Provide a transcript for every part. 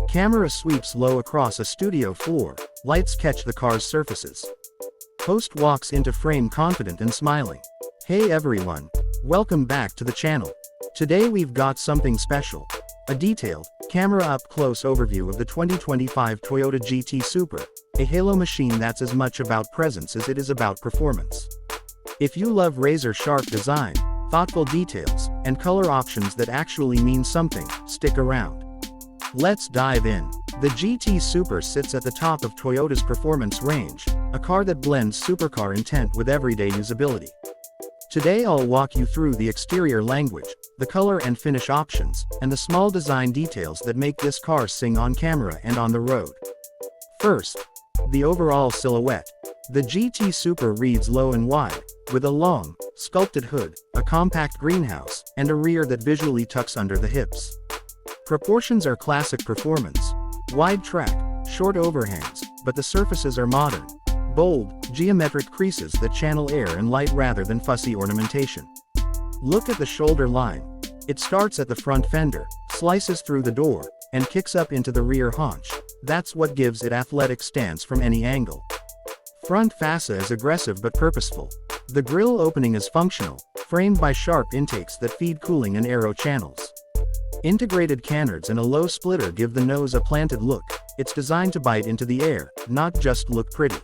Camera sweeps low across a studio floor, lights catch the car's surfaces. Host walks into frame confident and smiling. Hey everyone, welcome back to the channel. Today we've got something special. A detailed, camera up-close overview of the 2025 Toyota GT Super, a halo machine that's as much about presence as it is about performance. If you love razor-sharp design, thoughtful details, and color options that actually mean something, stick around. Let's dive in. The GT Super sits at the top of Toyota's performance range, a car that blends supercar intent with everyday usability. Today I'll walk you through the exterior language, the color and finish options, and the small design details that make this car sing on camera and on the road. First, the overall silhouette. The GT Super reads low and wide, with a long, sculpted hood, a compact greenhouse, and a rear that visually tucks under the hips. Proportions are classic performance. Wide track, short overhangs, but the surfaces are modern. Bold, geometric creases that channel air and light rather than fussy ornamentation. Look at the shoulder line. It starts at the front fender, slices through the door, and kicks up into the rear haunch. That's what gives it athletic stance from any angle. Front fascia is aggressive but purposeful. The grille opening is functional, framed by sharp intakes that feed cooling and aero channels. Integrated canards and a low splitter give the nose a planted look. It's designed to bite into the air, not just look pretty.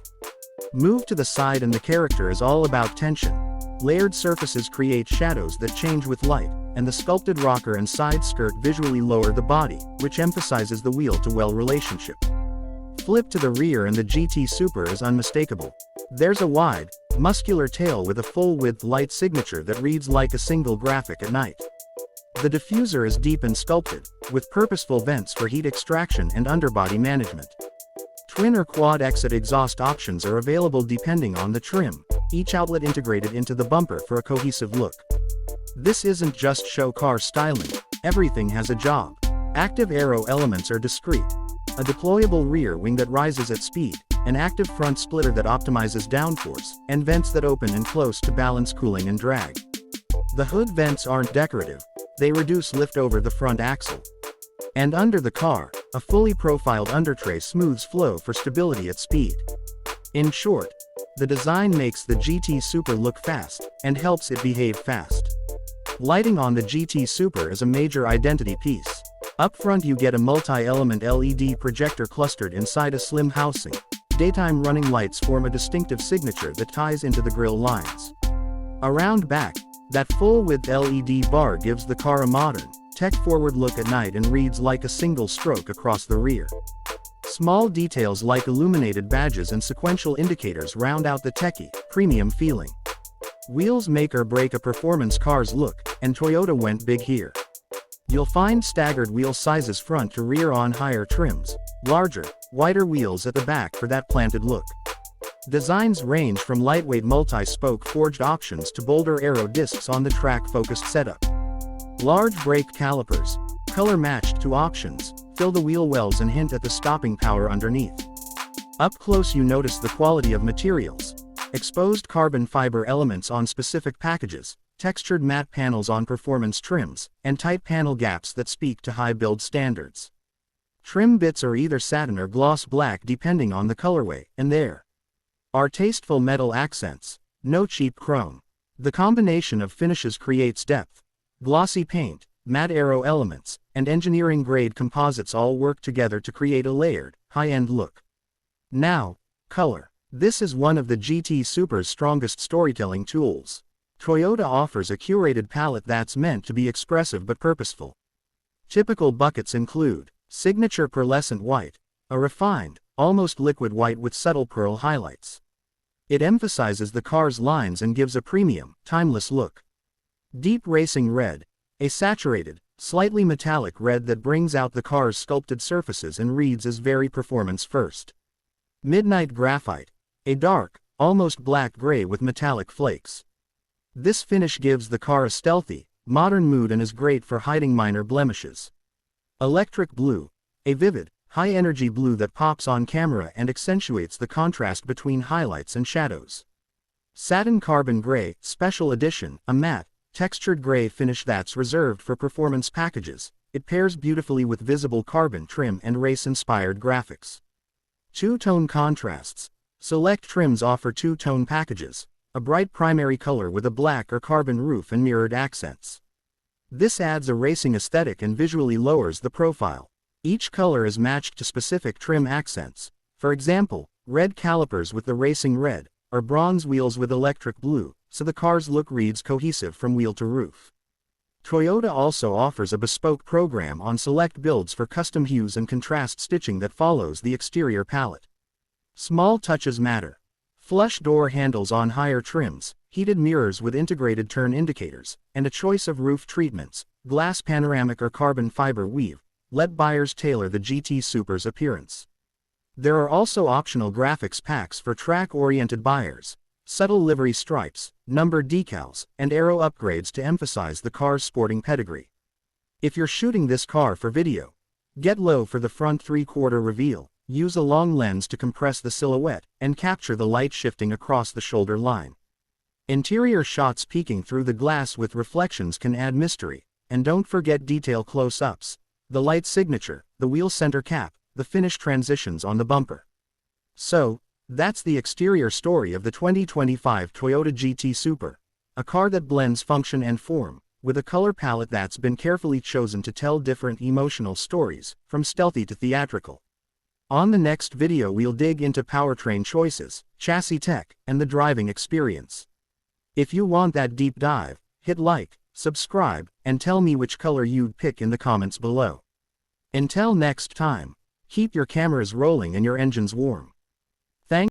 Move to the side and the character is all about tension. Layered surfaces create shadows that change with light, and the sculpted rocker and side skirt visually lower the body, which emphasizes the wheel-to-well relationship. Flip to the rear and the GT Super is unmistakable. There's a wide, muscular tail with a full-width light signature that reads like a single graphic at night. The diffuser is deep and sculpted, with purposeful vents for heat extraction and underbody management. Twin or quad exit exhaust options are available depending on the trim, each outlet integrated into the bumper for a cohesive look. This isn't just show car styling, everything has a job. Active aero elements are discreet. A deployable rear wing that rises at speed, an active front splitter that optimizes downforce, and vents that open and close to balance cooling and drag. The hood vents aren't decorative. They reduce lift over the front axle. And under the car, a fully profiled undertray smooths flow for stability at speed. In short, the design makes the GT Super look fast, and helps it behave fast. Lighting on the GT Super is a major identity piece. Up front you get a multi-element LED projector clustered inside a slim housing. Daytime running lights form a distinctive signature that ties into the grille lines. Around back, that full-width LED bar gives the car a modern, tech-forward look at night and reads like a single stroke across the rear. Small details like illuminated badges and sequential indicators round out the techy, premium feeling. Wheels make or break a performance car's look, and Toyota went big here. You'll find staggered wheel sizes front to rear on higher trims, larger, wider wheels at the back for that planted look. Designs range from lightweight multi-spoke forged options to bolder aero discs on the track-focused setup. Large brake calipers, color-matched to options, fill the wheel wells and hint at the stopping power underneath. Up close you notice the quality of materials. Exposed carbon fiber elements on specific packages, textured matte panels on performance trims, and tight panel gaps that speak to high build standards. Trim bits are either satin or gloss black depending on the colorway, and there are tasteful metal accents, no cheap chrome. The combination of finishes creates depth. Glossy paint, matte aero elements, and engineering-grade composites all work together to create a layered, high-end look. Now, color. This is one of the GT Super's strongest storytelling tools. Toyota offers a curated palette that's meant to be expressive but purposeful. Typical buckets include signature pearlescent white, a refined, almost liquid white with subtle pearl highlights. It emphasizes the car's lines and gives a premium, timeless look. Deep racing red, a saturated, slightly metallic red that brings out the car's sculpted surfaces and reads as very performance first. Midnight graphite, a dark, almost black gray with metallic flakes. This finish gives the car a stealthy, modern mood and is great for hiding minor blemishes. Electric blue, a vivid, high-energy blue that pops on camera and accentuates the contrast between highlights and shadows. Satin carbon gray, special edition, a matte, textured gray finish that's reserved for performance packages, It pairs beautifully with visible carbon trim and race-inspired graphics. Two-tone contrasts. Select trims offer two-tone packages, a bright primary color with a black or carbon roof and mirrored accents. This adds a racing aesthetic and visually lowers the profile. Each color is matched to specific trim accents, for example, red calipers with the racing red, or bronze wheels with electric blue, so the car's look reads cohesive from wheel to roof. Toyota also offers a bespoke program on select builds for custom hues and contrast stitching that follows the exterior palette. Small touches matter. Flush door handles on higher trims, heated mirrors with integrated turn indicators, and a choice of roof treatments, glass panoramic or carbon fiber weave, let buyers tailor the GT Super's appearance. There are also optional graphics packs for track-oriented buyers, subtle livery stripes, numbered decals, and aero upgrades to emphasize the car's sporting pedigree. If you're shooting this car for video, get low for the front three-quarter reveal, use a long lens to compress the silhouette, and capture the light shifting across the shoulder line. Interior shots peeking through the glass with reflections can add mystery, and don't forget detail close-ups, the light signature, the wheel center cap, the finish transitions on the bumper. So, that's the exterior story of the 2025 Toyota GT Super, a car that blends function and form, with a color palette that's been carefully chosen to tell different emotional stories, from stealthy to theatrical. On the next video we'll dig into powertrain choices, chassis tech, and the driving experience. If you want that deep dive, hit like, subscribe, and tell me which color you'd pick in the comments below. Until next time, keep your cameras rolling and your engines warm.